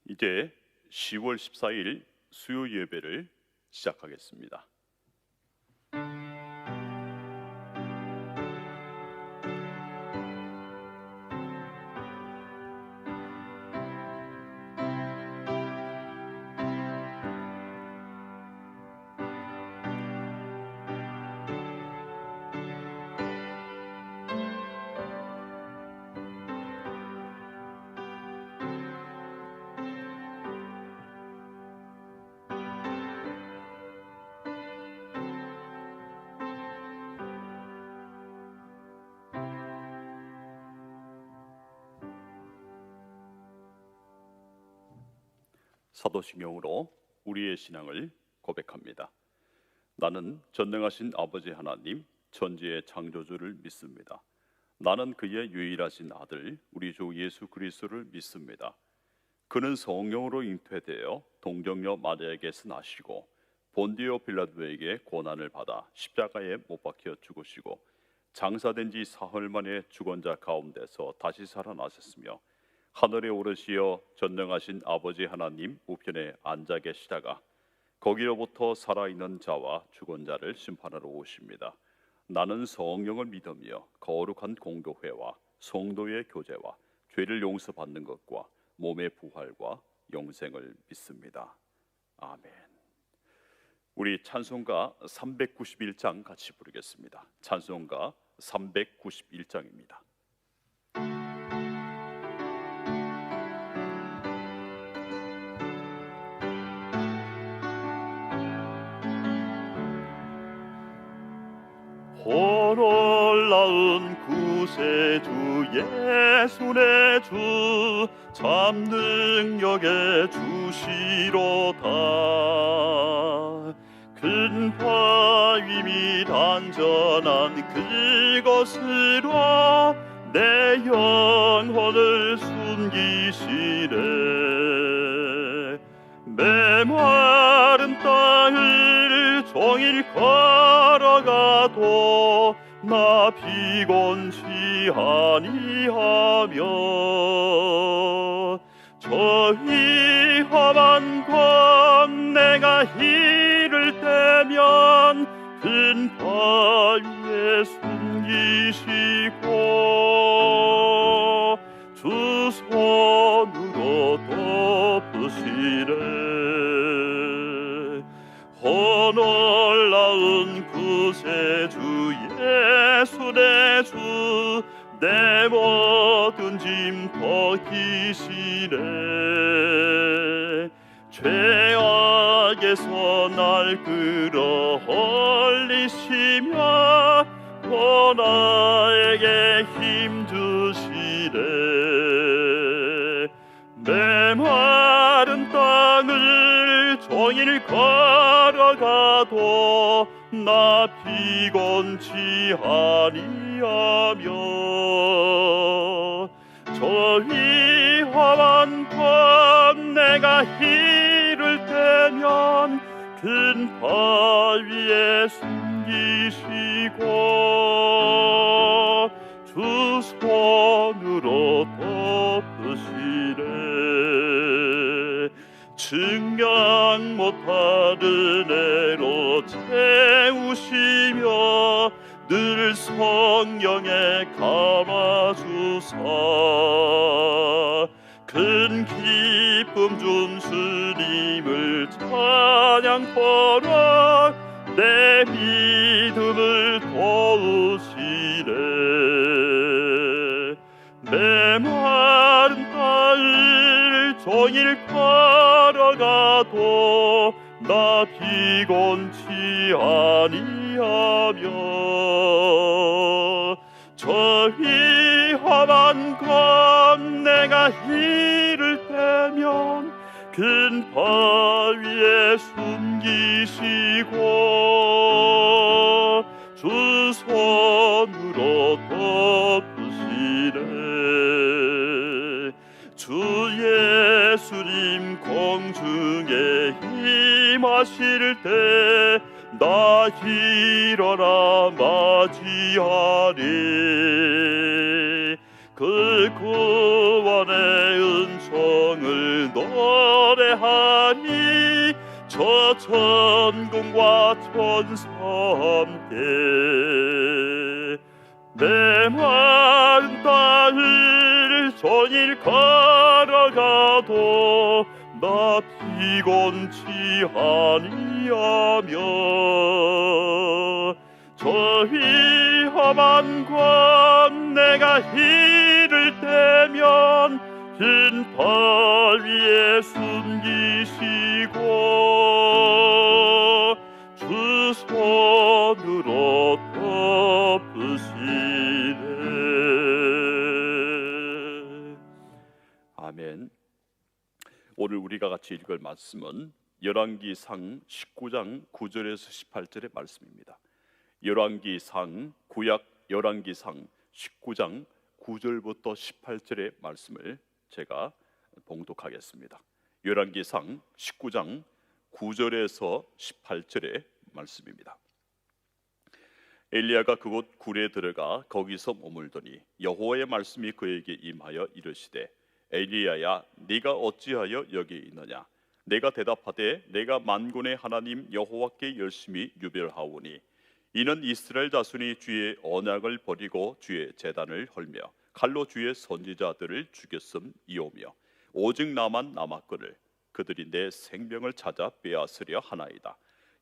이제 10월 14일 수요 예배를 시작하겠습니다. 사도신경으로 우리의 신앙을 고백합니다. 나는 전능하신 아버지 하나님, 천지의 창조주를 믿습니다. 나는 그의 유일하신 아들, 우리 주 예수 그리스도를 믿습니다. 그는 성령으로 잉태되어 동정녀 마리아에게서 나시고 본디오 빌라도에게 고난을 받아 십자가에 못 박혀 죽으시고 장사된 지 사흘 만에 죽은 자 가운데서 다시 살아나셨으며 하늘에 오르시어 전능하신 아버지 하나님 우편에 앉아 계시다가 거기로부터 살아있는 자와 죽은 자를 심판하러 오십니다. 나는 성령을 믿으며 거룩한 공교회와 성도의 교제와 죄를 용서받는 것과 몸의 부활과 영생을 믿습니다. 아멘. 우리 찬송가 391장 같이 부르겠습니다. 찬송가 391장입니다. 놀라운 구세주 예수 내 주 참 능력의 주시로다. 큰 바위 및 안전한 그곳으로 내 영혼을 숨기시네. 메마른 땅을 종일 걸어가도 나 피곤치 아니하며 저 위험한 곳 내가 이를 때면 큰 바위에 숨기시고 주 손으로 덮으시네. 놀라운 구세주 예수 내 주 내 모든 짐 벗기시네. 죄악에서 날 끌어올리시며 또 나에게 힘 주시네. 메마른 땅을 종일 걸어가도 나 피곤치 아니하며 저 위험한 곳 내가 이를 때면 큰 바위에 숨기시고 주 손으로 덮으시네. 증량 못하는 애로 채우시며 늘 성령에 감아주사 큰 기쁨 준 주님을 찬양하라. 내 믿음을 도우시네. 메마른 땅을 종일 걸어가도 나 피곤치 아니하며 저 위험한 곳 내가 이를 때면 큰 바위에 숨기시고 주 손으로 덮으시네. 주 예수님 공중에 임하실 때 나 일어나 맞이하리. 그 구원의 은총을 노래하니 저 천군과 천사 함께 내 마른 땅을 종일 걸어가도 나 피곤치 아니하며 저 위험한 광 내가 이를 때면 흰 팔 위에 숨기시고 주 손으로 덮으시네. 아멘. 오늘 우리가 같이 읽을 말씀은 열왕기상 19장 9절에서 18절의 말씀입니다. 열왕기상, 구약 열왕기상 19장 9절부터 18절의 말씀을 제가 봉독하겠습니다. 열왕기상 19장 9절에서 18절의 말씀입니다. 엘리야가 그곳 굴에 들어가 거기서 머물더니 여호와의 말씀이 그에게 임하여 이르시되 엘리야야 네가 어찌하여 여기 있느냐. 내가 대답하되 내가 만군의 하나님 여호와께 열심히 유별하오니 이는 이스라엘 자손이 주의 언약을 버리고 주의 제단을 헐며 칼로 주의 선지자들을 죽였음이오며 오직 나만 남았거늘 그들이 내 생명을 찾아 빼앗으려 하나이다.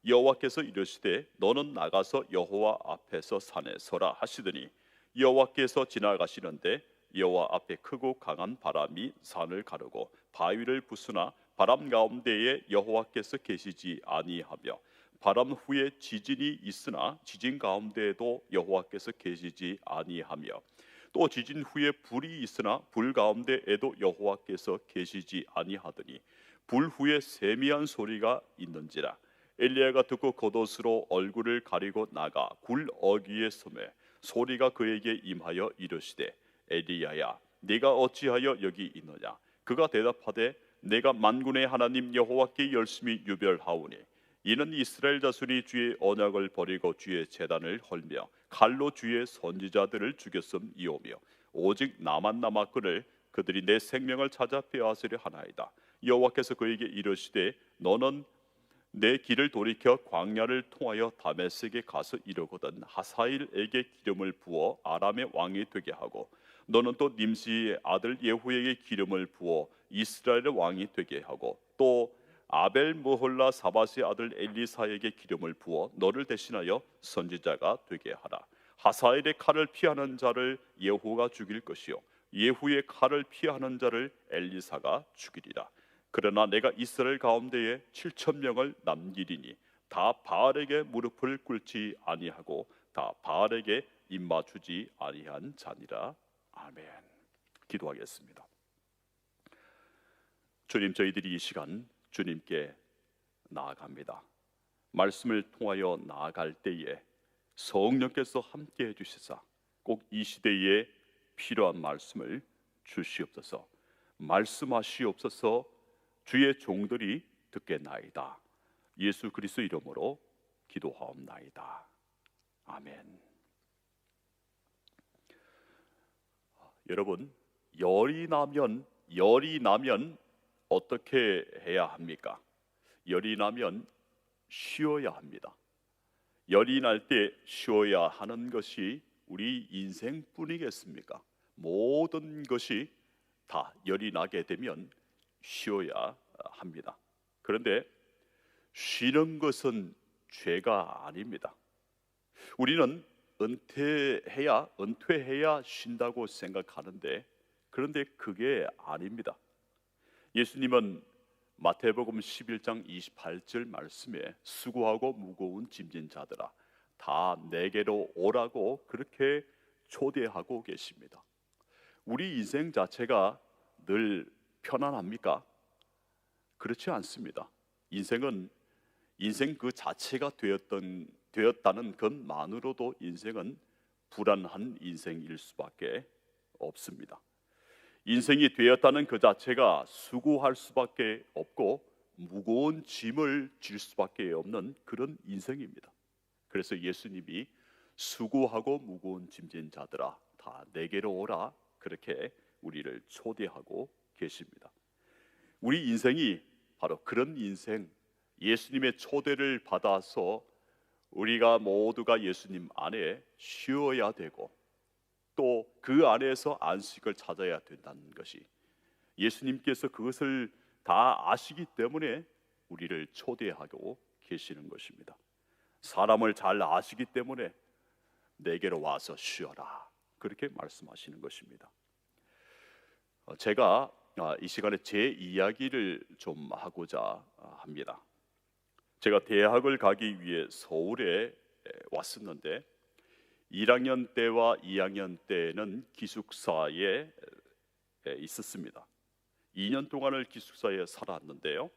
여호와께서 이르시되 너는 나가서 여호와 앞에서 산에 서라 하시더니 여호와께서 지나가시는데 여호와 앞에 크고 강한 바람이 산을 가르고 바위를 부수나 바람 가운데에 여호와께서 계시지 아니하며 바람 후에 지진이 있으나 지진 가운데에도 여호와께서 계시지 아니하며 또 지진 후에 불이 있으나 불 가운데에도 여호와께서 계시지 아니하더니 불 후에 세미한 소리가 있는지라. 엘리야가 듣고 겉옷으로 얼굴을 가리고 나가 굴 어귀에 서매 소리가 그에게 임하여 이르시되 엘리야야 네가 어찌하여 여기 있느냐. 그가 대답하되 내가 만군의 하나님 여호와께 열심히 유별하오니 이는 이스라엘 자손이 주의 언약을 버리고 주의 제단을 헐며 칼로 주의 선지자들을 죽였음이오며 오직 나만 남았거늘 그들이 내 생명을 찾아 빼앗으려 하나이다. 여호와께서 그에게 이르시되 너는 내 길을 돌이켜 광야를 통하여 다메섹에 가서 이르거든 하사일에게 기름을 부어 아람의 왕이 되게 하고 너는 또 님시의 아들 예후에게 기름을 부어 이스라엘의 왕이 되게 하고 또 아벨 모홀라 사바스의 아들 엘리사에게 기름을 부어 너를 대신하여 선지자가 되게 하라. 하사엘의 칼을 피하는 자를 예후가 죽일 것이요 예후의 칼을 피하는 자를 엘리사가 죽이리라. 그러나 내가 이스라엘 가운데에 7,000명을 남기리니 다 바알에게 무릎을 꿇지 아니하고 다 바알에게 입맞추지 아니한 자니라. 아멘. 기도하겠습니다. 주님, 저희들이 이 시간 주님께 나아갑니다. 말씀을 통하여 나아갈 때에 성령께서 함께해 주시사 꼭 이 시대에 필요한 말씀을 주시옵소서. 말씀하시옵소서. 주의 종들이 듣겠나이다. 예수 그리스도 이름으로 기도하옵나이다. 아멘. 여러분, 열이 나면 어떻게 해야 합니까? 열이 나면 쉬어야 합니다. 열이 날 때 쉬어야 하는 것이 우리 인생뿐이겠습니까? 모든 것이 다 열이 나게 되면 쉬어야 합니다. 그런데 쉬는 것은 죄가 아닙니다. 우리는 은퇴해야 쉰다고 생각하는데 그런데 그게 아닙니다. 예수님은 마태복음 11장 28절 말씀에 수고하고 무거운 짐진 자들아 다 내게로 오라고 그렇게 초대하고 계십니다. 우리 인생 자체가 늘 편안합니까? 그렇지 않습니다. 인생 그 자체가 되었다는 것만으로도 인생은 불안한 인생일 수밖에 없습니다. 인생이 되었다는 그 자체가 수고할 수밖에 없고 무거운 짐을 질 수밖에 없는 그런 인생입니다. 그래서 예수님이 수고하고 무거운 짐진 자들아 다 내게로 오라 그렇게 우리를 초대하고 계십니다. 우리 인생이 바로 그런 인생, 예수님의 초대를 받아서 우리가 모두가 예수님 안에 쉬어야 되고 또 그 안에서 안식을 찾아야 된다는 것이, 예수님께서 그것을 다 아시기 때문에 우리를 초대하고 계시는 것입니다. 사람을 잘 아시기 때문에 내게로 와서 쉬어라, 그렇게 말씀하시는 것입니다. 제가 이 시간에 제 이야기를 좀 하고자 합니다. 제가 대학을 가기 위해 서울에 왔었는데 1학년 때와 2학년 때는 기숙사에 있었습니다. 2년 동안을 기숙사에 살았는데요.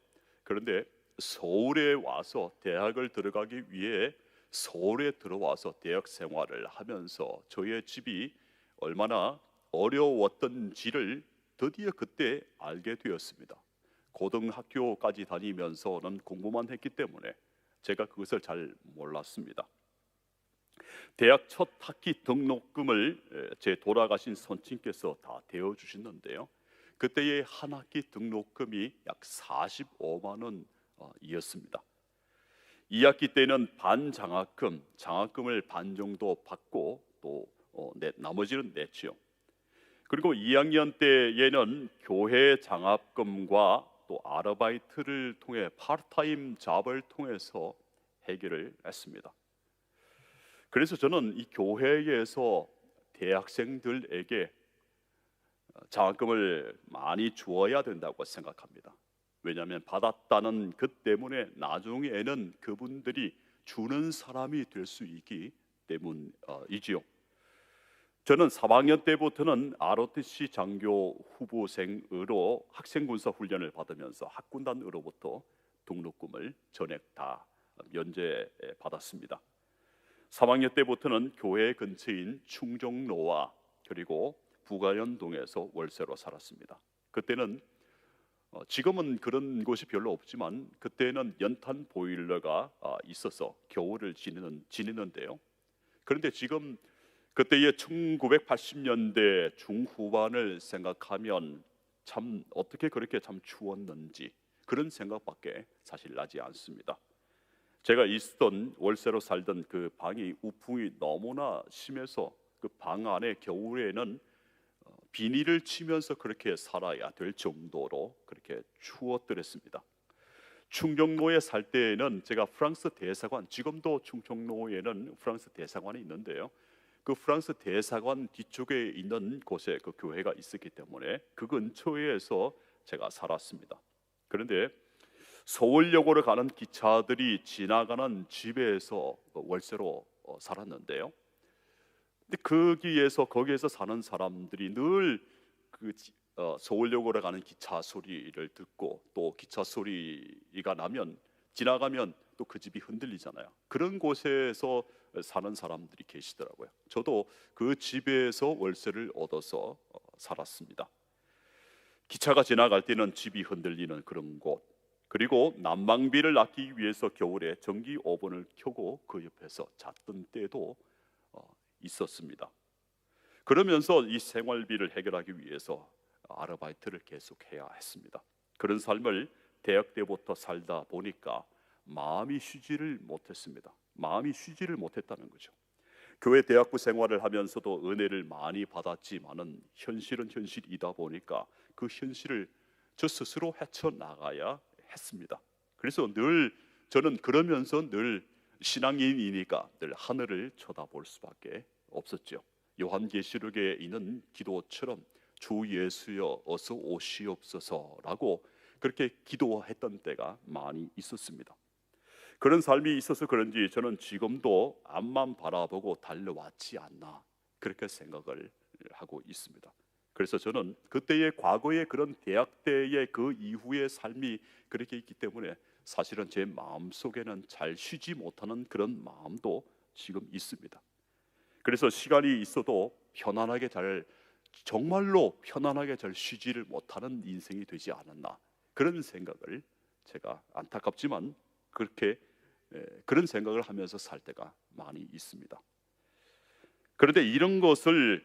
그런데 서울에 와서 대학을 들어가기 위해 서울에 들어와서 대학 생활을 하면서 저의 집이 얼마나 어려웠던지를 드디어 그때 알게 되었습니다. 고등학교까지 다니면서는 공부만 했기 때문에 제가 그것을 잘 몰랐습니다. 대학 첫 학기 등록금을 제 돌아가신 선친께서 다 대어주셨는데요. 그때의 한 학기 등록금이 약 45만 원이었습니다. 2학기 때는 반장학금, 장학금을 반 정도 받고 또 나머지는 냈죠. 그리고 2학년 때에는 교회 장학금과 또 아르바이트를 통해 파트타임 잡을 통해서 해결을 했습니다. 그래서 저는 이 교회에서 대학생들에게 장학금을 많이 주어야 된다고 생각합니다. 왜냐하면 받았다는 그 때문에 나중에는 그분들이 주는 사람이 될 수 있기 때문이지요. 저는 3학년 때부터는 ROTC 장교 후보생으로 학생군사 훈련을 받으면서 학군단으로부터 등록금을 전액 다 면제받았습니다. 3학년 때부터는 교회 근처인 충정로와 그리고 부가연동에서 월세로 살았습니다. 그때는 지금은 그런 곳이 별로 없지만 그때는 연탄 보일러가 있어서 겨울을 지내는데요. 그런데 지금 그때의 1980년대 중후반을 생각하면 참 어떻게 그렇게 참 추웠는지 그런 생각밖에 사실 나지 않습니다. 제가 있었던 월세로 살던 그 방이 우풍이 너무나 심해서 그 방 안에 겨울에는 비닐을 치면서 그렇게 살아야 될 정도로 그렇게 추웠더랬습니다. 충정로에 살 때에는 제가 프랑스 대사관, 지금도 충정로에는 프랑스 대사관이 있는데요. 그 프랑스 대사관 뒤쪽에 있는 곳에 그 교회가 있었기 때문에 그 근처에서 제가 살았습니다. 그런데 서울역으로 가는 기차들이 지나가는 집에서 월세로 살았는데요. 근데 거기에서 사는 사람들이 늘 그 서울역으로 가는 기차 소리를 듣고 또 기차 소리가 나면 지나가면 또 그 집이 흔들리잖아요. 그런 곳에서 사는 사람들이 계시더라고요. 저도 그 집에서 월세를 얻어서 살았습니다. 기차가 지나갈 때는 집이 흔들리는 그런 곳, 그리고 난방비를 아끼기 위해서 겨울에 전기 오븐을 켜고 그 옆에서 잤던 때도 있었습니다. 그러면서 이 생활비를 해결하기 위해서 아르바이트를 계속해야 했습니다. 그런 삶을 대학 때부터 살다 보니까 마음이 쉬지를 못했습니다. 마음이 쉬지를 못했다는 거죠. 교회 대학부 생활을 하면서도 은혜를 많이 받았지만은 현실은 현실이다 보니까 그 현실을 저 스스로 헤쳐나가야 했습니다. 그래서 늘 저는 그러면서 늘 신앙인이니까 늘 하늘을 쳐다볼 수밖에 없었죠. 요한계시록에 있는 기도처럼 주 예수여 어서 오시옵소서라고 그렇게 기도했던 때가 많이 있었습니다. 그런 삶이 있어서 그런지 저는 지금도 앞만 바라보고 달려왔지 않나 그렇게 생각을 하고 있습니다. 그래서 저는 그때의 과거의 그런 대학 때의 그 이후의 삶이 그렇게 있기 때문에 사실은 제 마음속에는 잘 쉬지 못하는 그런 마음도 지금 있습니다. 그래서 시간이 있어도 정말로 편안하게 잘 쉬지를 못하는 인생이 되지 않았나 그런 생각을 제가 안타깝지만 그런 생각을 하면서 살 때가 많이 있습니다. 그런데 이런 것을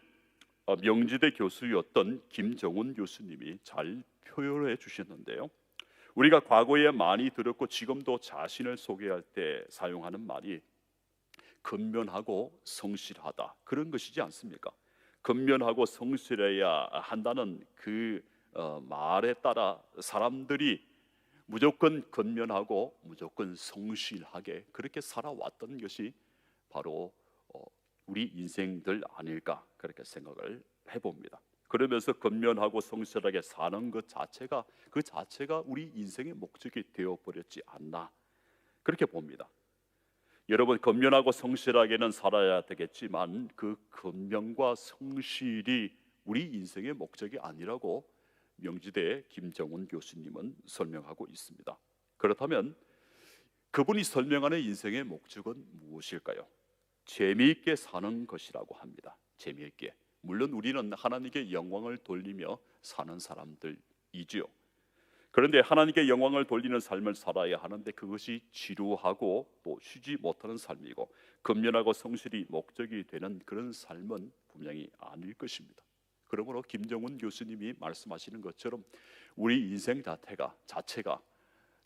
명지대 교수였던 김정훈 교수님이 잘 표현해 주셨는데요. 우리가 과거에 많이 들었고 지금도 자신을 소개할 때 사용하는 말이 근면하고 성실하다, 그런 것이지 않습니까? 근면하고 성실해야 한다는 그 말에 따라 사람들이 무조건 근면하고 무조건 성실하게 그렇게 살아왔던 것이 바로 우리 인생들 아닐까, 그렇게 생각을 해봅니다. 그러면서 근면하고 성실하게 사는 것 자체가 그 자체가 우리 인생의 목적이 되어버렸지 않나, 그렇게 봅니다. 여러분, 근면하고 성실하게는 살아야 되겠지만 그 근면과 성실이 우리 인생의 목적이 아니라고 명지대 김정훈 교수님은 설명하고 있습니다. 그렇다면 그분이 설명하는 인생의 목적은 무엇일까요? 재미있게 사는 것이라고 합니다. 재미있게. 물론 우리는 하나님께 영광을 돌리며 사는 사람들이지요. 그런데 하나님께 영광을 돌리는 삶을 살아야 하는데 그것이 지루하고 또 쉬지 못하는 삶이고 근면하고 성실이 목적이 되는 그런 삶은 분명히 아닐 것입니다. 그러므로 김정훈 교수님이 말씀하시는 것처럼 우리 인생 자체가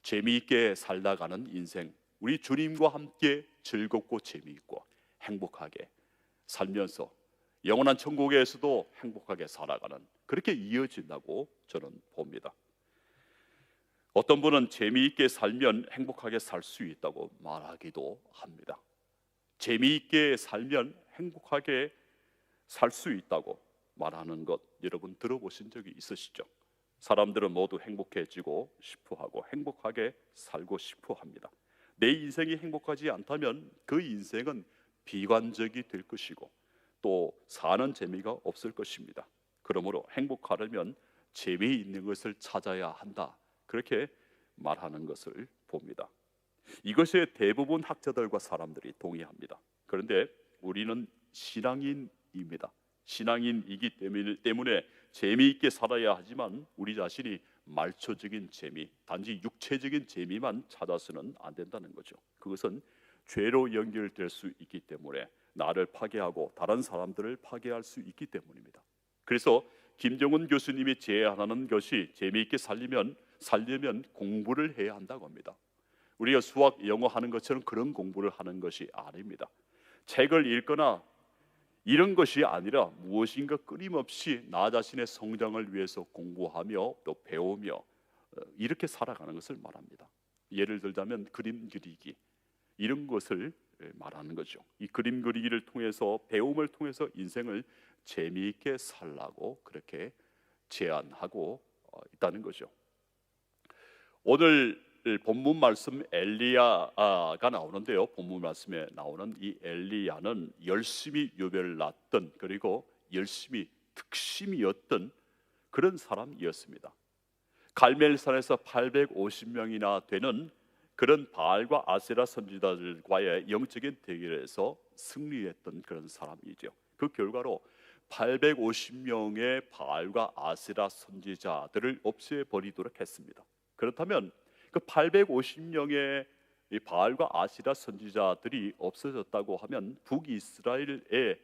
재미있게 살다가는 인생, 우리 주님과 함께 즐겁고 재미있고 행복하게 살면서 영원한 천국에서도 행복하게 살아가는, 그렇게 이어진다고 저는 봅니다. 어떤 분은 재미있게 살면 행복하게 살 수 있다고 말하기도 합니다. 재미있게 살면 행복하게 살 수 있다고 말하는 것 여러분 들어보신 적이 있으시죠? 사람들은 모두 행복해지고 싶어하고 행복하게 살고 싶어합니다. 내 인생이 행복하지 않다면 그 인생은 비관적이 될 것이고 또 사는 재미가 없을 것입니다. 그러므로 행복하려면 재미있는 것을 찾아야 한다, 그렇게 말하는 것을 봅니다. 이것에 대부분 학자들과 사람들이 동의합니다. 그런데 우리는 신앙인입니다. 신앙인이기 때문에 재미있게 살아야 하지만 우리 자신이 말초적인 재미, 단지 육체적인 재미만 찾아서는 안 된다는 거죠. 그것은 죄로 연결될 수 있기 때문에 나를 파괴하고 다른 사람들을 파괴할 수 있기 때문입니다. 그래서 김정훈 교수님이 제안하는 것이 재미있게 살려면 공부를 해야 한다고 합니다. 우리가 수학, 영어 하는 것처럼 그런 공부를 하는 것이 아닙니다. 책을 읽거나 이런 것이 아니라 무엇인가 끊임없이 나 자신의 성장을 위해서 공부하며 또 배우며 이렇게 살아가는 것을 말합니다. 예를 들자면 그림 그리기, 이런 것을 말하는 거죠. 이 그림 그리기를 통해서, 배움을 통해서 인생을 재미있게 살라고 그렇게 제안하고 있다는 거죠. 오늘 본문 말씀 엘리야가 나오는데요. 본문 말씀에 나오는 이 엘리야는 열심히 유배를 놨던, 그리고 열심히 특심이었던 그런 사람이었습니다. 갈멜산에서 850명이나 되는 그런 바알과 아세라 선지자들과의 영적인 대결에서 승리했던 그런 사람이죠. 그 결과로 850명의 바알과 아세라 선지자들을 없애버리도록 했습니다. 그렇다면 그 850명의 이 바알과 아세라 선지자들이 없어졌다고 하면 북이스라엘에,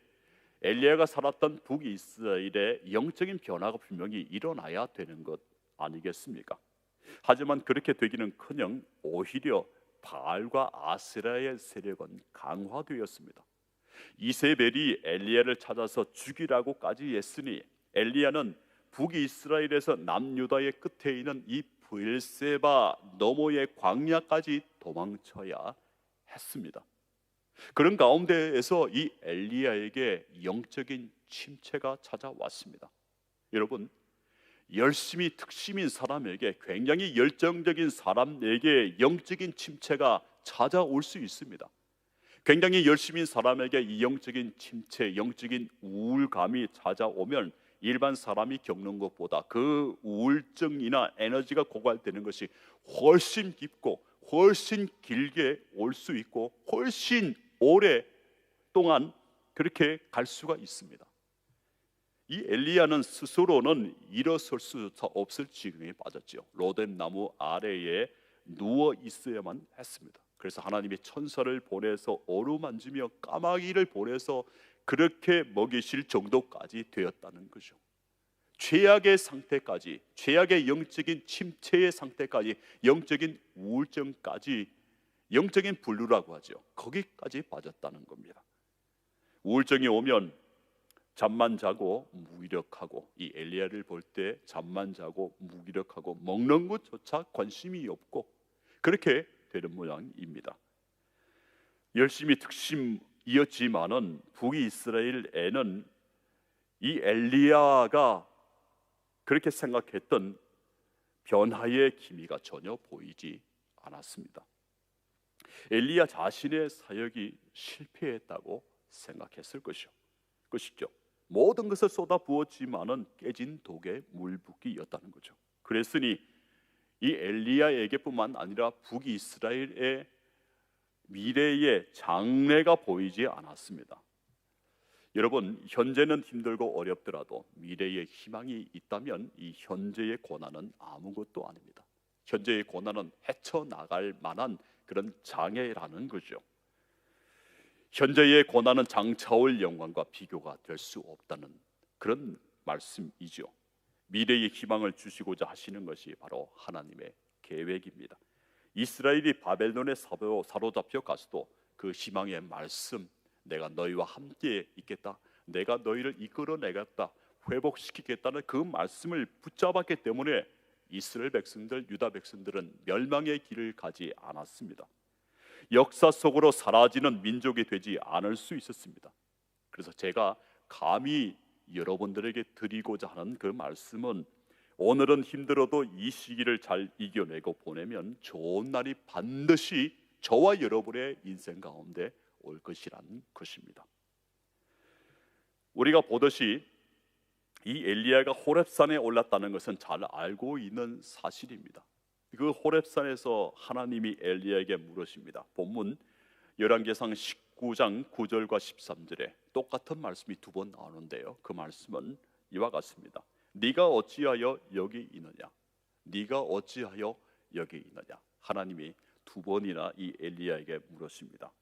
엘리야가 살았던 북이스라엘의 영적인 변화가 분명히 일어나야 되는 것 아니겠습니까? 하지만 그렇게 되기는커녕 오히려 바알과 아세라의 세력은 강화되었습니다. 이세벨이 엘리야를 찾아서 죽이라고까지 했으니 엘리야는 북이스라엘에서 남유다의 끝에 있는 이 브엘세바 너머의 광야까지 도망쳐야 했습니다. 그런 가운데에서 이 엘리야에게 영적인 침체가 찾아왔습니다. 여러분, 열심히 특심인 사람에게, 굉장히 열정적인 사람에게 영적인 침체가 찾아올 수 있습니다. 굉장히 열심인 사람에게 이 영적인 침체, 영적인 우울감이 찾아오면 일반 사람이 겪는 것보다 그 우울증이나 에너지가 고갈되는 것이 훨씬 깊고 훨씬 길게 올 수 있고 훨씬 오랫동안 그렇게 갈 수가 있습니다. 이 엘리야는 스스로는 일어설 수 없을 지경에 빠졌죠. 로뎀 나무 아래에 누워 있어야만 했습니다. 그래서 하나님이 천사를 보내서 어루만지며 까마귀를 보내서 그렇게 먹이실 정도까지 되었다는 거죠. 최악의 상태까지, 최악의 영적인 침체의 상태까지, 영적인 우울증까지, 영적인 분류라고 하죠. 거기까지 빠졌다는 겁니다. 우울증이 오면 잠만 자고 무기력하고, 이 엘리야를 볼 때 잠만 자고 무기력하고 먹는 것조차 관심이 없고 그렇게 되는 모양입니다. 열심히 특심이었지만은 북이스라엘에는 이 엘리야가 그렇게 생각했던 변화의 기미가 전혀 보이지 않았습니다. 엘리야 자신의 사역이 실패했다고 생각했을 것이죠. 모든 것을 쏟아 부었지만은 깨진 독에 물 붓기였다는 거죠. 그랬으니 이 엘리야에게뿐만 아니라 북이스라엘의 미래의 장래가 보이지 않았습니다. 여러분, 현재는 힘들고 어렵더라도 미래의 희망이 있다면 이 현재의 고난은 아무것도 아닙니다. 현재의 고난은 헤쳐나갈 만한 그런 장애라는 거죠. 현재의 고난은 장차올 영광과 비교가 될 수 없다는 그런 말씀이죠. 미래의 희망을 주시고자 하시는 것이 바로 하나님의 계획입니다. 이스라엘이 바벨론에 사로잡혀 가서도 그 희망의 말씀, 내가 너희와 함께 있겠다, 내가 너희를 이끌어내겠다, 회복시키겠다는 그 말씀을 붙잡았기 때문에 이스라엘 백성들, 유다 백성들은 멸망의 길을 가지 않았습니다. 역사 속으로 사라지는 민족이 되지 않을 수 있었습니다. 그래서 제가 감히 여러분들에게 드리고자 하는 그 말씀은, 오늘은 힘들어도 이 시기를 잘 이겨내고 보내면 좋은 날이 반드시 저와 여러분의 인생 가운데 올 것이라는 것입니다. 우리가 보듯이 이 엘리야가 호렙산에 올랐다는 것은 잘 알고 있는 사실입니다. 그 호렙산에서 하나님이 엘리야에게 물으십니다. 본문 열왕기상 19장 9절과 13절에 똑같은 말씀이 두 번 나오는데요, 그 말씀은 이와 같습니다. 네가 어찌하여 여기 있느냐, 네가 어찌하여 여기 있느냐. 하나님이 두 번이나 이 엘리야에게 물으십니다.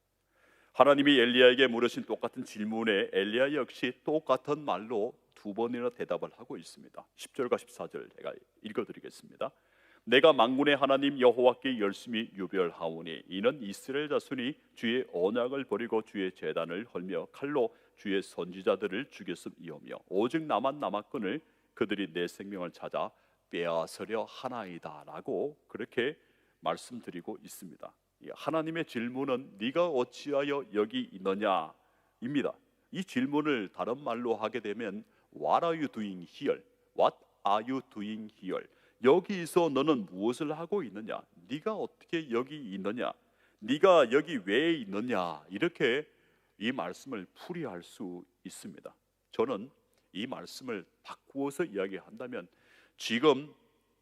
하나님이 엘리야에게 물으신 똑같은 질문에 엘리야 역시 똑같은 말로 두 번이나 대답을 하고 있습니다. 10절과 14절 제가 읽어드리겠습니다. 내가 만군의 하나님 여호와께 열심히 유별하오니 이는 이스라엘 자손이 주의 언약을 버리고 주의 제단을 헐며 칼로 주의 선지자들을 죽였음이오며 오직 나만 남았거늘 그들이 내 생명을 찾아 빼앗으려 하나이다 라고 그렇게 말씀드리고 있습니다. 하나님의 질문은 네가 어찌하여 여기 있느냐 입니다. 이 질문을 다른 말로 하게 되면 What are you doing here? What are you doing here? 여기서 너는 무엇을 하고 있느냐? 네가 어떻게 여기 있느냐? 네가 여기 왜 있느냐? 이렇게 이 말씀을 풀이할 수 있습니다. 저는 이 말씀을 바꾸어서 이야기한다면, 지금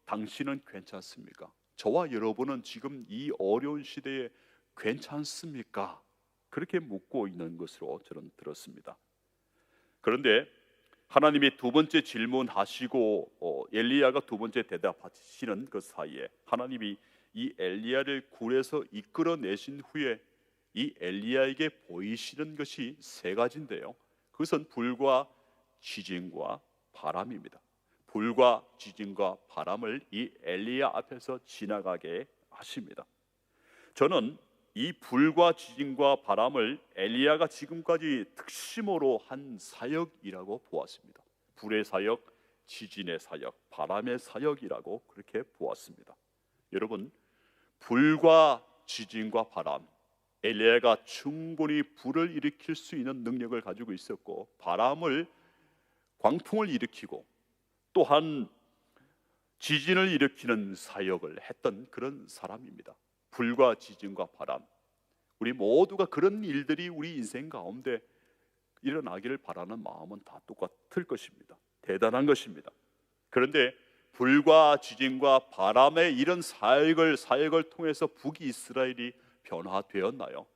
당신은 괜찮습니까? 저와 여러분은 지금 이 어려운 시대에 괜찮습니까? 그렇게 묻고 있는 것으로 저는 들었습니다. 그런데 하나님이 두 번째 질문하시고 엘리야가 두 번째 대답하시는 그 사이에 하나님이 이 엘리야를 굴에서 이끌어내신 후에 이 엘리야에게 보이시는 것이 세 가지인데요, 그것은 불과 지진과 바람입니다. 불과 지진과 바람을 이 엘리야 앞에서 지나가게 하십니다. 저는 이 불과 지진과 바람을 엘리야가 지금까지 특심으로 한 사역이라고 보았습니다. 불의 사역, 지진의 사역, 바람의 사역이라고 그렇게 보았습니다. 여러분, 불과 지진과 바람, 엘리야가 충분히 불을 일으킬 수 있는 능력을 가지고 있었고, 바람을, 광풍을 일으키고 또한 지진을 일으키는 사역을 했던 그런 사람입니다. 불과 지진과 바람, 우리 모두가 그런 일들이 우리 인생 가운데 일어나기를 바라는 마음은 다 똑같을 것입니다. 대단한 것입니다. 그런데 불과 지진과 바람의 이런 사역을 통해서 북이스라엘이 변화되었나요?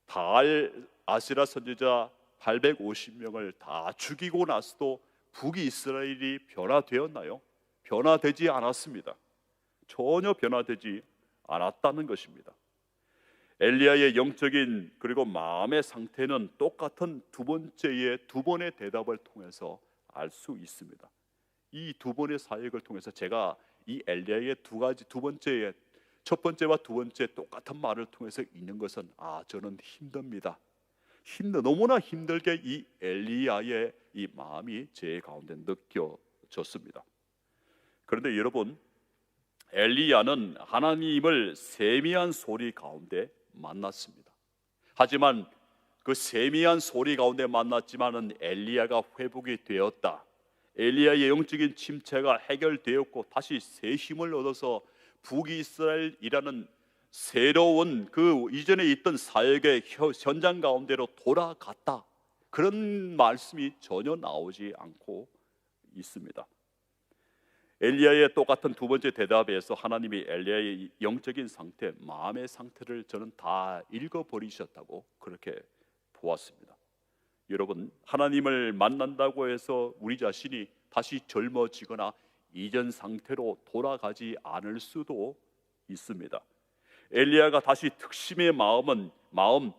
바알 아세라 선지자 850명을 다 죽이고 나서도 북이스라엘이 변화되었나요? 변화되지 않았습니다. 전혀 변화되지 않았다는 것입니다. 엘리야의 영적인 그리고 마음의 상태는 똑같은 두 번의 대답을 통해서 알 수 있습니다. 이 두 번의 사역을 통해서 제가 이 엘리야의 첫 번째와 두 번째 똑같은 말을 통해서 읽는 것은 저는 힘듭니다. 너무나 힘들게 이 엘리야의 이 마음이 제 가운데 느껴졌습니다. 그런데 여러분, 엘리야는 하나님을 세미한 소리 가운데 만났습니다. 하지만 그 세미한 소리 가운데 만났지만은 엘리야가 회복이 되었다. 엘리야의 영적인 침체가 해결되었고 다시 새 힘을 얻어서 북이스라엘이라는 새로운 그 이전에 있던 사역의 현장 가운데로 돌아갔다. 그런 말씀이 전혀 나오지 않고 있습니다. 엘리야의 똑같은 두 번째 대답에서 하나님이 엘리야의 영적인 상태, 마음의 상태를 저는 다 읽어버리셨다고 그렇게 보았습니다. 여러분, 하나님을 만난다고 해서 우리 자신이 다시 젊어지거나 이전 상태로 돌아가지 않을 수도 있습니다. 엘리야가 다시 특심의 마음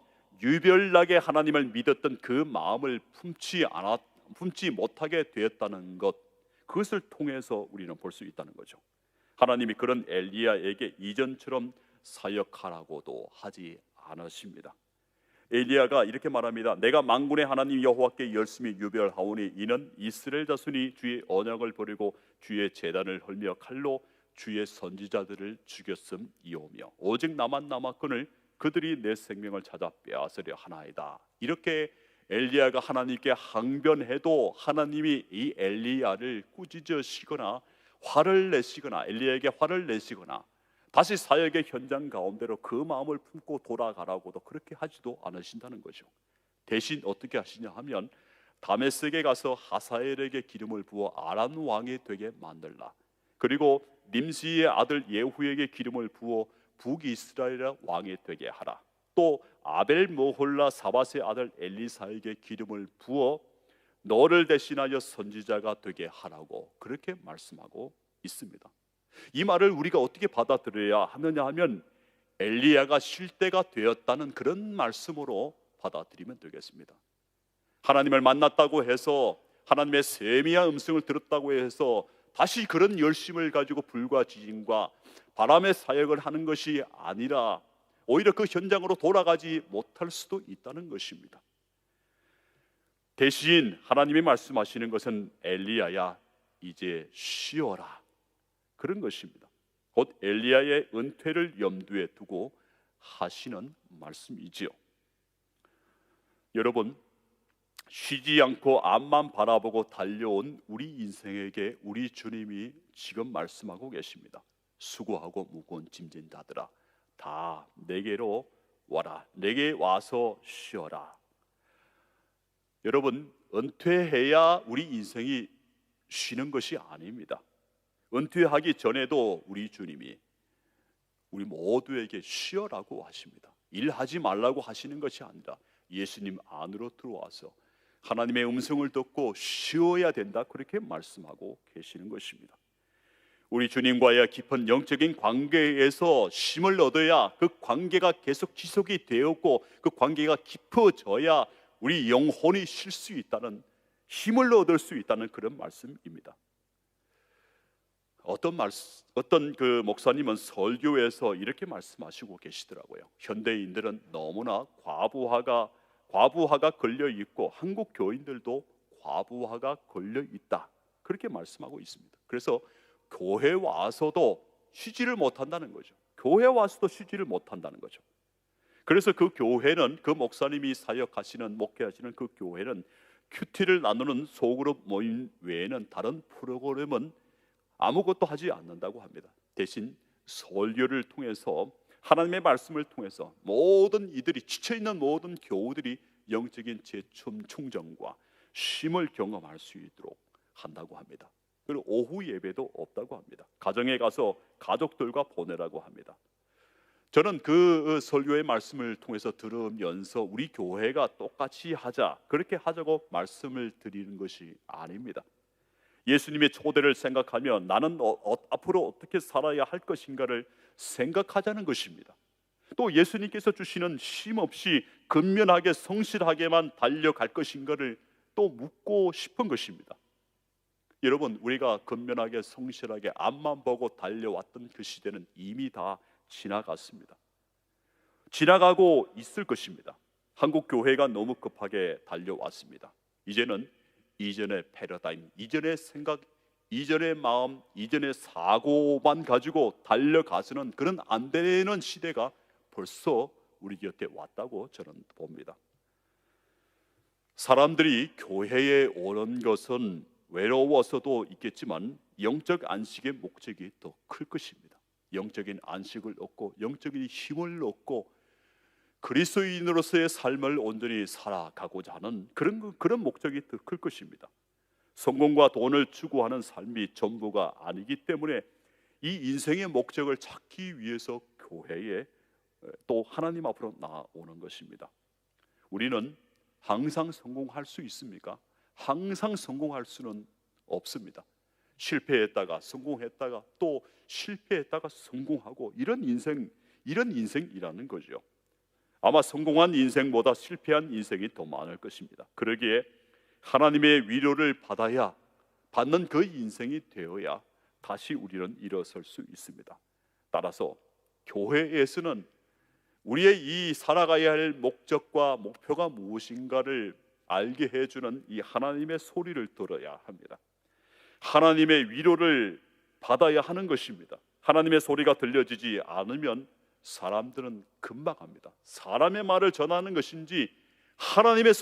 유별나게 하나님을 믿었던 그 마음을 품지 못하게 되었다는 것, 그것을 통해서 우리는 볼 수 있다는 거죠. 하나님이 그런 엘리야에게 이전처럼 사역하라고도 하지 않으십니다. 엘리야가 이렇게 말합니다. 내가 만군의 하나님 여호와께 열심히 유별하오니 이는 이스라엘 자손이 주의 언약을 버리고 주의 제단을 헐며 칼로 주의 선지자들을 죽였음이오며 오직 나만 남았거늘 그들이 내 생명을 찾아 빼앗으려 하나이다. 이렇게 엘리야가 하나님께 항변해도 하나님이 이 엘리야를 꾸짖으시거나 엘리야에게 화를 내시거나 다시 사역의 현장 가운데로 그 마음을 품고 돌아가라고도 그렇게 하지도 않으신다는 거죠. 대신 어떻게 하시냐 하면 다메섹에 가서 하사엘에게 기름을 부어 아람 왕이 되게 만들라. 그리고 nim시의 아들 예후에게 기름을 부어 북이스라엘 왕이 되게 하라. 또 아벨 모홀라 사밧의 아들 엘리사에게 기름을 부어 너를 대신하여 선지자가 되게 하라고 그렇게 말씀하고 있습니다. 이 말을 우리가 어떻게 받아들여야 하느냐 하면 엘리야가 쉴 때가 되었다는 그런 말씀으로 받아들이면 되겠습니다. 하나님을 만났다고 해서 하나님의 세미한 음성을 들었다고 해서 다시 그런 열심을 가지고 불과 지진과 바람의 사역을 하는 것이 아니라 오히려 그 현장으로 돌아가지 못할 수도 있다는 것입니다. 대신 하나님이 말씀하시는 것은 엘리야야 이제 쉬어라, 그런 것입니다. 곧 엘리야의 은퇴를 염두에 두고 하시는 말씀이지요. 여러분, 쉬지 않고 앞만 바라보고 달려온 우리 인생에게 우리 주님이 지금 말씀하고 계십니다. 수고하고 무거운 짐진 자들아 다 내게로 와라. 내게 와서 쉬어라. 여러분, 은퇴해야 우리 인생이 쉬는 것이 아닙니다. 은퇴하기 전에도 우리 주님이 우리 모두에게 쉬어라고 하십니다. 일하지 말라고 하시는 것이 아니라 예수님 안으로 들어와서 하나님의 음성을 듣고 쉬어야 된다, 그렇게 말씀하고 계시는 것입니다. 우리 주님과의 깊은 영적인 관계에서 쉼을 얻어야 그 관계가 계속 지속이 되었고 그 관계가 깊어져야 우리 영혼이 쉴 수 있다는, 힘을 얻을 수 있다는 그런 말씀입니다. 어떤 그 목사님은 설교에서 이렇게 말씀하시고 계시더라고요. 현대인들은 너무나 과부하가 걸려 있고 한국 교인들도 과부하가 걸려 있다, 그렇게 말씀하고 있습니다. 그래서 교회 와서도 쉬지를 못한다는 거죠. 교회 와서도 쉬지를 못한다는 거죠. 그래서 그 교회는, 그 목사님이 사역하시는, 목회하시는 그 교회는 큐티를 나누는 소그룹 모임 외에는 다른 프로그램은 아무것도 하지 않는다고 합니다. 대신 설교를 통해서, 하나님의 말씀을 통해서 모든 이들이, 지쳐있는 모든 교우들이 영적인 재충전과 쉼을 경험할 수 있도록 한다고 합니다. 그리고 오후 예배도 없다고 합니다. 가정에 가서 가족들과 보내라고 합니다. 저는 그 설교의 말씀을 통해서 들으면서 우리 교회가 똑같이 하자, 그렇게 하자고 말씀을 드리는 것이 아닙니다. 예수님의 초대를 생각하며 나는 앞으로 어떻게 살아야 할 것인가를 생각하자는 것입니다. 또 예수님께서 주시는 쉼 없이 근면하게 성실하게만 달려갈 것인가를 또 묻고 싶은 것입니다. 여러분, 우리가 근면하게 성실하게 앞만 보고 달려왔던 그 시대는 이미 다 지나갔습니다. 지나가고 있을 것입니다. 한국 교회가 너무 급하게 달려왔습니다. 이제는 이전의 패러다임, 이전의 생각, 이전의 마음, 이전의 사고만 가지고 달려가서는 그런 안 되는 시대가 벌써 우리 곁에 왔다고 저는 봅니다. 사람들이 교회에 오는 것은 외로워서도 있겠지만 영적 안식의 목적이 더 클 것입니다. 영적인 안식을 얻고 영적인 힘을 얻고 그리스도인으로서의 삶을 온전히 살아가고자 하는 그런 목적이 더 클 것입니다. 성공과 돈을 추구하는 삶이 전부가 아니기 때문에 이 인생의 목적을 찾기 위해서 교회에 또 하나님 앞으로 나오는 것입니다. 우리는 항상 성공할 수 있습니까? 항상 성공할 수는 없습니다. 실패했다가 성공했다가 또 실패했다가 성공하고 이런 인생이라는 거죠. 아마 성공한 인생보다 실패한 인생이 더 많을 것입니다. 그러기에 하나님의 위로를 받는 그 인생이 되어야 다시 우리는 일어설 수 있습니다. 따라서 교회에서는 우리의 이 살아가야 할 목적과 목표가 무엇인가를 알게 해주는 이 하나님의 소리를 들어야 합니다. 하나님의 위로를 받아야 하는 것입니다. 하나님의 소리가 들려지지 않으면 사람들은 금방합니다. 사람의 말을 전하는 것인지 하나님의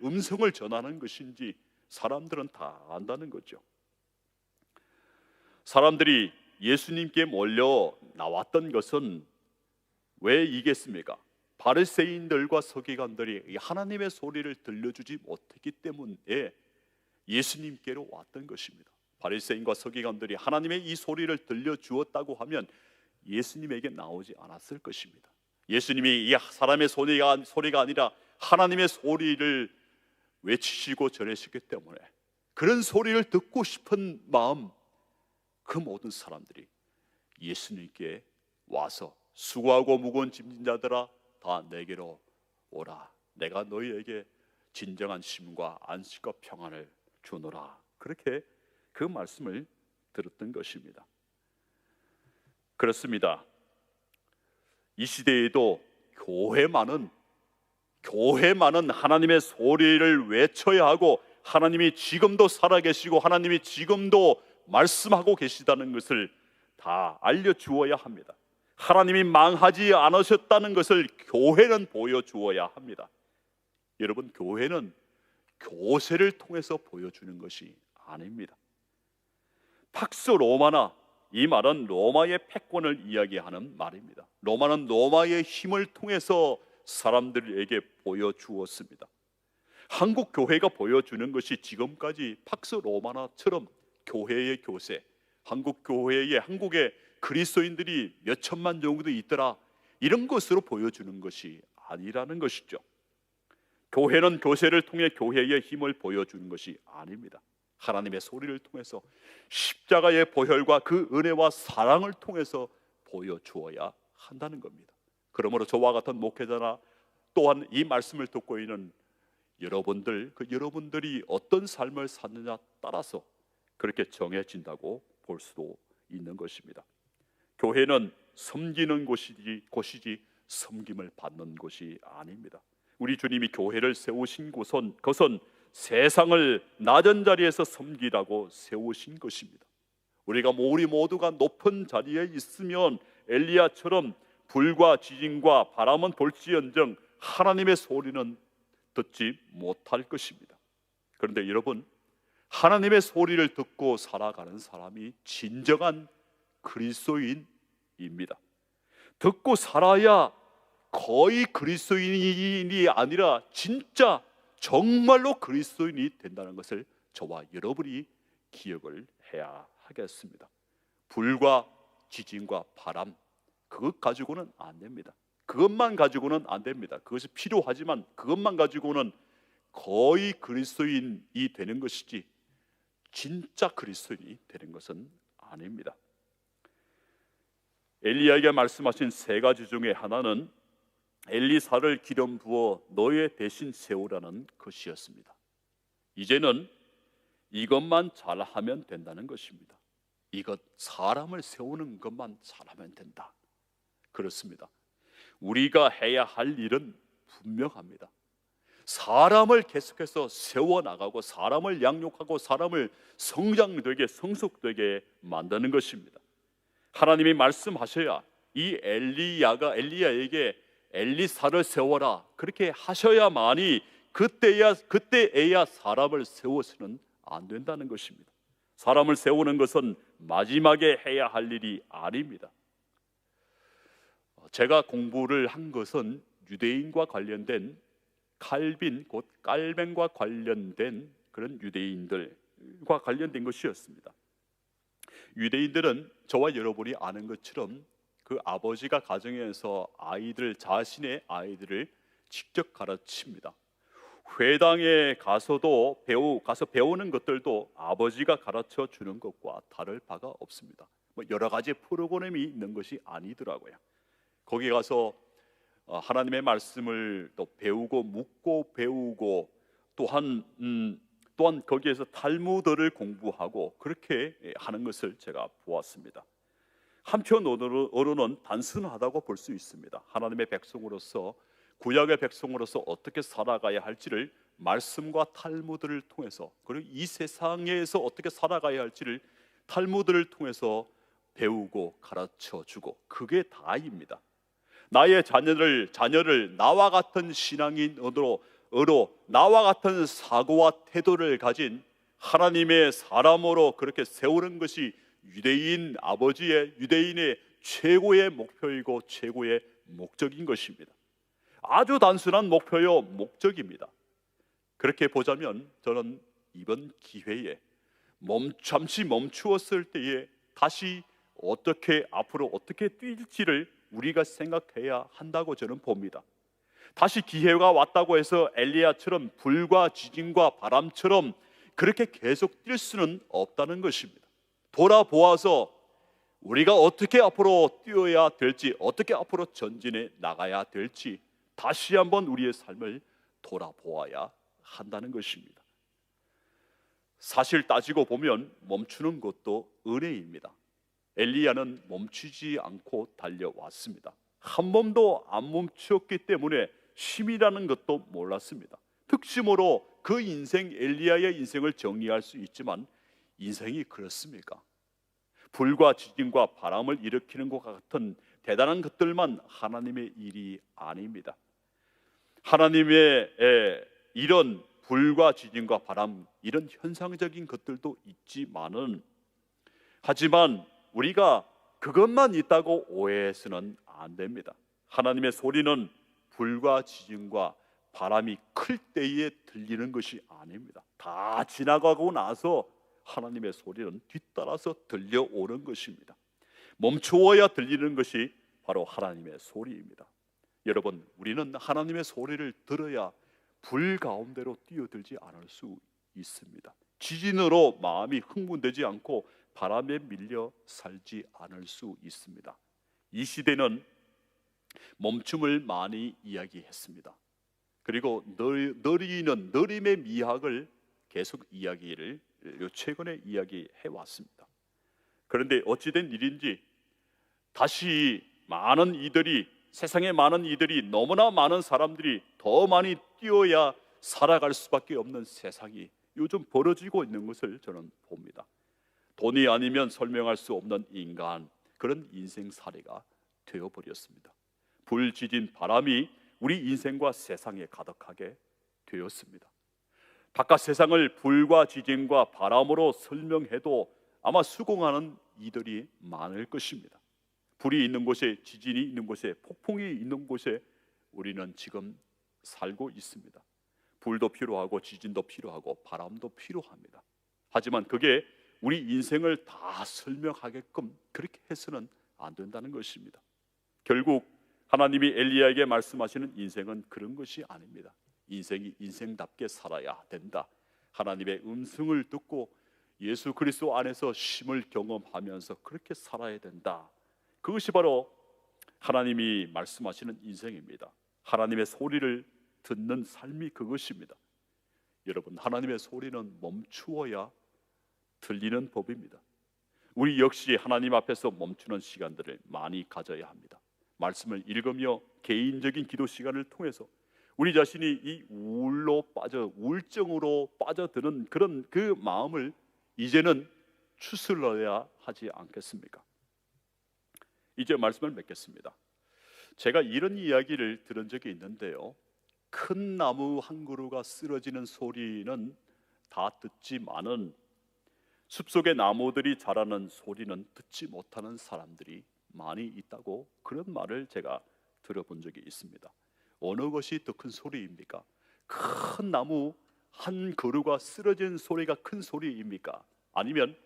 음성을 전하는 것인지 사람들은 다 안다는 거죠. 사람들이 예수님께 몰려 나왔던 것은 왜 이겠습니까? 바리새인들과 서기관들이 하나님의 소리를 들려주지 못했기 때문에 예수님께로 왔던 것입니다. 바리새인과 서기관들이 하나님의 이 소리를 들려주었다고 하면 예수님에게 나오지 않았을 것입니다. 예수님이 이 사람의 소리가 아니라 하나님의 소리를 외치시고 전하시기 때문에 그런 소리를 듣고 싶은 마음, 그 모든 사람들이 예수님께 와서 수고하고 무거운 짐진 자들아 다 내게로 오라, 내가 너희에게 진정한 쉼과 안식과 평안을 주노라, 그렇게 그 말씀을 들었던 것입니다. 그렇습니다. 이 시대에도 교회만은 하나님의 소리를 외쳐야 하고 하나님이 지금도 살아계시고 하나님이 지금도 말씀하고 계시다는 것을 다 알려주어야 합니다. 하나님이 망하지 않으셨다는 것을 교회는 보여주어야 합니다. 여러분, 교회는 교세를 통해서 보여주는 것이 아닙니다. 팍스 로마나, 이 말은 로마의 패권을 이야기하는 말입니다. 로마는 로마의 힘을 통해서 사람들에게 보여주었습니다. 한국 교회가 보여주는 것이 지금까지 팍스 로마나처럼 교회의 교세, 한국의 그리스도인들이 몇 천만 정도 있더라, 이런 것으로 보여주는 것이 아니라는 것이죠. 교회는 교세를 통해 교회의 힘을 보여주는 것이 아닙니다. 하나님의 소리를 통해서 십자가의 보혈과 그 은혜와 사랑을 통해서 보여주어야 한다는 겁니다. 그러므로 저와 같은 목회자나 또한 이 말씀을 듣고 있는 여러분들이 어떤 삶을 사느냐 따라서 그렇게 정해진다고 볼 수도 있는 것입니다. 교회는 섬기는 곳이지 섬김을 받는 곳이 아닙니다. 우리 주님이 교회를 세우신 것은 세상을 낮은 자리에서 섬기라고 세우신 것입니다. 우리 모두가 높은 자리에 있으면 엘리야처럼 불과 지진과 바람은 볼지언정 하나님의 소리는 듣지 못할 것입니다. 그런데 여러분, 하나님의 소리를 듣고 살아가는 사람이 진정한 그리스도인입니다. 듣고 살아야 거의 그리스도인이 아니라 진짜 정말로 그리스도인이 된다는 것을 저와 여러분이 기억을 해야 하겠습니다. 불과 지진과 바람, 그것 가지고는 안 됩니다. 그것만 가지고는 안 됩니다. 그것이 필요하지만 그것만 가지고는 거의 그리스도인이 되는 것이지 진짜 그리스도인이 되는 것은 아닙니다. 엘리야에게 말씀하신 세 가지 중에 하나는 엘리사를 기름 부어 너의 대신 세우라는 것이었습니다. 이제는 이것만 잘하면 된다는 것입니다. 이것, 사람을 세우는 것만 잘하면 된다. 그렇습니다. 우리가 해야 할 일은 분명합니다. 사람을 계속해서 세워나가고 사람을 양육하고 사람을 성장되게 성숙되게 만드는 것입니다. 하나님이 말씀하셔야 이 엘리야에게 엘리사를 세워라 그렇게 하셔야만이 그때에야 사람을 세워서는 안 된다는 것입니다. 사람을 세우는 것은 마지막에 해야 할 일이 아닙니다. 제가 공부를 한 것은 유대인과 관련된 칼빈 곧 깔뱅과 관련된 그런 유대인들과 관련된 것이었습니다. 유대인들은 저와 여러분이 아는 것처럼 그 아버지가 가정에서 자신의 아이들을 직접 가르칩니다. 회당에 가서 배우는 것들도 아버지가 가르쳐 주는 것과 다를 바가 없습니다. 여러 가지 프로그램이 있는 것이 아니더라고요. 거기 가서 하나님의 말씀을 또 배우고 묻고 배우고 또한 거기에서 탈무드를 공부하고 그렇게 하는 것을 제가 보았습니다. 한편으로는 단순하다고 볼 수 있습니다. 하나님의 백성으로서 구약의 백성으로서 어떻게 살아가야 할지를 말씀과 탈무드를 통해서, 그리고 이 세상에서 어떻게 살아가야 할지를 탈무드를 통해서 배우고 가르쳐 주고, 그게 다입니다. 나의 자녀를 나와 같은 신앙인으로 나와 같은 사고와 태도를 가진 하나님의 사람으로 그렇게 세우는 것이 유대인의 최고의 목표이고 최고의 목적인 것입니다. 아주 단순한 목표요 목적입니다. 그렇게 보자면 저는 이번 기회에 잠시 멈추었을 때에 다시 앞으로 어떻게 뛸지를 우리가 생각해야 한다고 저는 봅니다. 다시 기회가 왔다고 해서 엘리야처럼 불과 지진과 바람처럼 그렇게 계속 뛸 수는 없다는 것입니다. 돌아보아서 우리가 어떻게 앞으로 뛰어야 될지, 어떻게 앞으로 전진해 나가야 될지 다시 한번 우리의 삶을 돌아보아야 한다는 것입니다. 사실 따지고 보면 멈추는 것도 은혜입니다. 엘리야는 멈추지 않고 달려왔습니다. 한 번도 안 멈추었기 때문에 쉼이라는 것도 몰랐습니다. 특심으로 그 엘리야의 인생을 정리할 수 있지만 인생이 그렇습니까? 불과 지진과 바람을 일으키는 것 같은 대단한 것들만 하나님의 일이 아닙니다. 하나님의 이런 불과 지진과 바람, 이런 현상적인 것들도 있지만은, 하지만 우리가 그것만 있다고 오해해서는 안 됩니다. 하나님의 소리는 불과 지진과 바람이 클 때에 들리는 것이 아닙니다. 다 지나가고 나서 하나님의 소리는 뒤따라서 들려오는 것입니다. 멈추어야 들리는 것이 바로 하나님의 소리입니다. 여러분, 우리는 하나님의 소리를 들어야 불 가운데로 뛰어들지 않을 수 있습니다. 지진으로 마음이 흥분되지 않고 바람에 밀려 살지 않을 수 있습니다. 이 시대는 멈춤을 많이 이야기했습니다. 그리고 느림의 미학을 계속 최근에 이야기해 왔습니다. 그런데 어찌된 일인지 다시 세상에 많은 이들이, 너무나 많은 사람들이 더 많이 뛰어야 살아갈 수밖에 없는 세상이 요즘 벌어지고 있는 것을 저는 봅니다. 돈이 아니면 설명할 수 없는 인간, 그런 인생 사례가 되어버렸습니다. 불, 지진, 바람이 우리 인생과 세상에 가득하게 되었습니다. 바깥 세상을 불과 지진과 바람으로 설명해도 아마 수긍하는 이들이 많을 것입니다. 불이 있는 곳에, 지진이 있는 곳에, 폭풍이 있는 곳에 우리는 지금 살고 있습니다. 불도 필요하고 지진도 필요하고 바람도 필요합니다. 하지만 그게 우리 인생을 다 설명하게끔 그렇게 해서는 안 된다는 것입니다. 결국 하나님이 엘리야에게 말씀하시는 인생은 그런 것이 아닙니다. 인생이 인생답게 살아야 된다. 하나님의 음성을 듣고 예수 그리스도 안에서 쉼을 경험하면서 그렇게 살아야 된다. 그것이 바로 하나님이 말씀하시는 인생입니다. 하나님의 소리를 듣는 삶이 그것입니다. 여러분, 하나님의 소리는 멈추어야 들리는 법입니다. 우리 역시 하나님 앞에서 멈추는 시간들을 많이 가져야 합니다. 말씀을 읽으며 개인적인 기도 시간을 통해서 우리 자신이 이 우울증으로 빠져드는 그런 그 마음을 이제는 추스러야 하지 않겠습니까? 이제 말씀을 맺겠습니다. 제가 이런 이야기를 들은 적이 있는데요, 큰 나무 한 그루가 쓰러지는 소리는 다 듣지만은 숲속의 나무들이 자라는 소리는 듣지 못하는 사람들이 많이 있다고, 그런 말을 제가 들어본 적이 있습니다. 어느 것이 더 큰 소리입니까? 큰 나무 한 그루가 쓰러진 소리가 큰 소리입니까? 아니면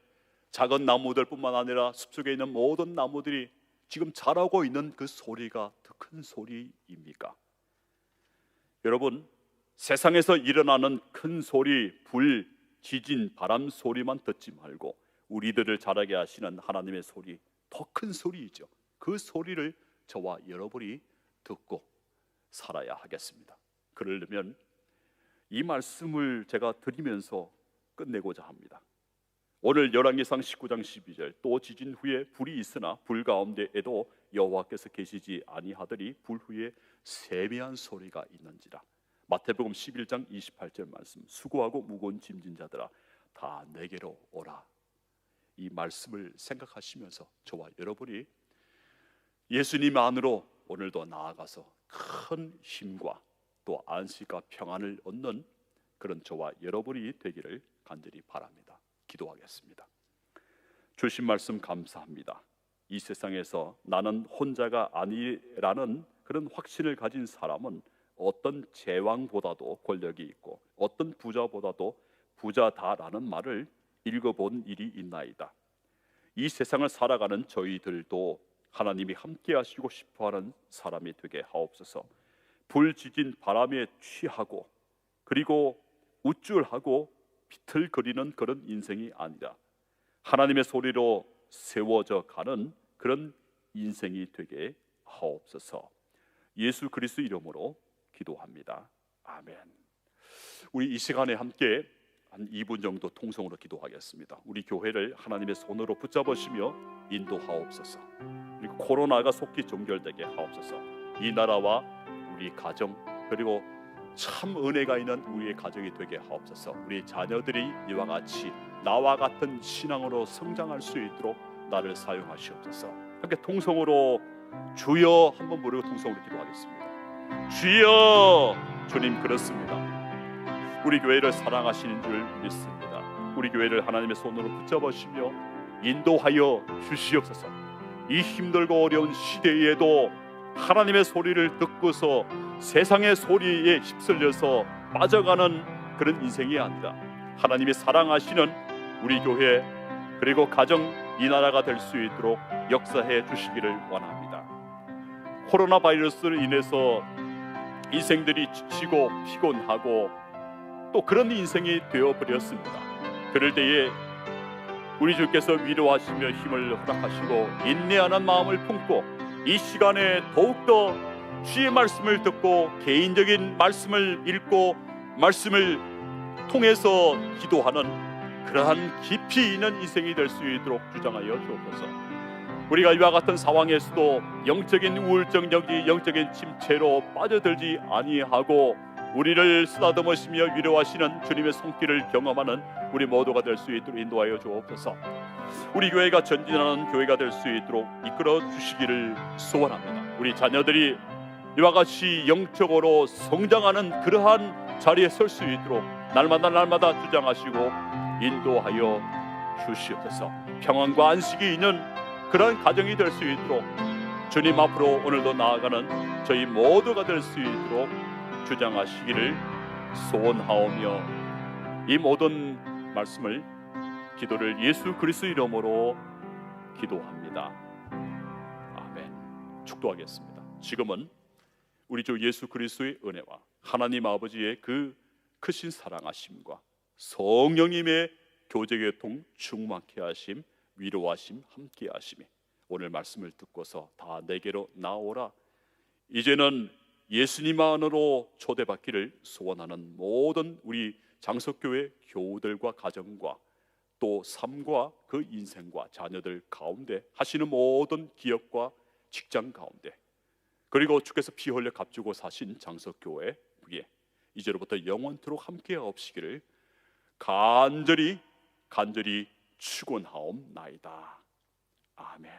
작은 나무들뿐만 아니라 숲속에 있는 모든 나무들이 지금 자라고 있는 그 소리가 더 큰 소리입니까? 여러분, 세상에서 일어나는 큰 소리, 불, 지진, 바람 소리만 듣지 말고 우리들을 자라게 하시는 하나님의 소리, 더 큰 소리이죠. 그 소리를 저와 여러분이 듣고 살아야 하겠습니다. 그러려면 이 말씀을 제가 드리면서 끝내고자 합니다. 오늘 열왕기상 19장 12절, 또 지진 후에 불이 있으나 불 가운데에도 여호와께서 계시지 아니하더니 불 후에 세미한 소리가 있는지라. 마태복음 11장 28절 말씀, 수고하고 무거운 짐진 자들아 다 내게로 오라. 이 말씀을 생각하시면서 저와 여러분이 예수님 안으로 오늘도 나아가서 큰 힘과 또 안식과 평안을 얻는 그런 저와 여러분이 되기를 간절히 바랍니다. 기도하겠습니다. 주신 말씀 감사합니다. 이 세상에서 나는 혼자가 아니라는 그런 확신을 가진 사람은 어떤 제왕보다도 권력이 있고 어떤 부자보다도 부자다라는 말을 읽어본 일이 있나이다. 이 세상을 살아가는 저희들도 하나님이 함께 하시고 싶어하는 사람이 되게 하옵소서. 불지진 바람에 취하고 그리고 우쭐하고 비틀거리는 그런 인생이 아니라 하나님의 소리로 세워져 가는 그런 인생이 되게 하옵소서. 예수 그리스도 이름으로 기도합니다. 아멘. 우리 이 시간에 함께 한 2분 정도 통성으로 기도하겠습니다. 우리 교회를 하나님의 손으로 붙잡으시며 인도하옵소서. 그리고 코로나가 속히 종결되게 하옵소서. 이 나라와 우리 가정, 그리고 참 은혜가 있는 우리의 가정이 되게 하옵소서. 우리 자녀들이 이와 같이 나와 같은 신앙으로 성장할 수 있도록 나를 사용하시옵소서. 함께 통성으로 주여 한번 부르고 통성으로 기도하겠습니다. 주여. 주님, 그렇습니다. 우리 교회를 사랑하시는 줄 믿습니다. 우리 교회를 하나님의 손으로 붙잡으시며 인도하여 주시옵소서. 이 힘들고 어려운 시대에도 하나님의 소리를 듣고서 세상의 소리에 휩쓸려서 빠져가는 그런 인생이 아니라 하나님이 사랑하시는 우리 교회 그리고 가정, 이 나라가 될 수 있도록 역사해 주시기를 원합니다. 코로나 바이러스로 인해서 인생들이 지치고 피곤하고 또 그런 인생이 되어버렸습니다. 그럴 때에 우리 주께서 위로하시며 힘을 허락하시고 인내하는 마음을 품고 이 시간에 더욱더 주의 말씀을 듣고 개인적인 말씀을 읽고 말씀을 통해서 기도하는 그러한 깊이 있는 인생이 될 수 있도록 주장하여 주옵소서. 우리가 이와 같은 상황에서도 영적인 우울증, 영적인 침체로 빠져들지 아니하고 우리를 쓰다듬으시며 위로하시는 주님의 손길을 경험하는 우리 모두가 될 수 있도록 인도하여 주옵소서. 우리 교회가 전진하는 교회가 될 수 있도록 이끌어 주시기를 소원합니다. 우리 자녀들이 이와 같이 영적으로 성장하는 그러한 자리에 설 수 있도록 날마다 주장하시고 인도하여 주시옵소서. 평안과 안식이 있는 그러한 가정이 될 수 있도록 주님 앞으로 오늘도 나아가는 저희 모두가 될 수 있도록 주장하시기를 소원하오며 이 모든 말씀을 기도를 예수 그리스도 이름으로 기도합니다. 아멘. 축도하겠습니다. 지금은 우리 주 예수 그리스도의 은혜와 하나님 아버지의 그 크신 사랑하심과 성령님의 교제교통 충만케 하심, 위로하심, 함께 하심이 오늘 말씀을 듣고서 다 내게로 나오라. 이제는 예수님 안으로 초대받기를 소원하는 모든 우리 장석교회 교우들과 가정과 또 삶과 그 인생과 자녀들 가운데 하시는 모든 기업과 직장 가운데, 그리고 주께서 피 흘려 값주고 사신 장석교회 위에 이제로부터 영원토록 함께 하옵시기를 간절히 축원하옵나이다. 아멘.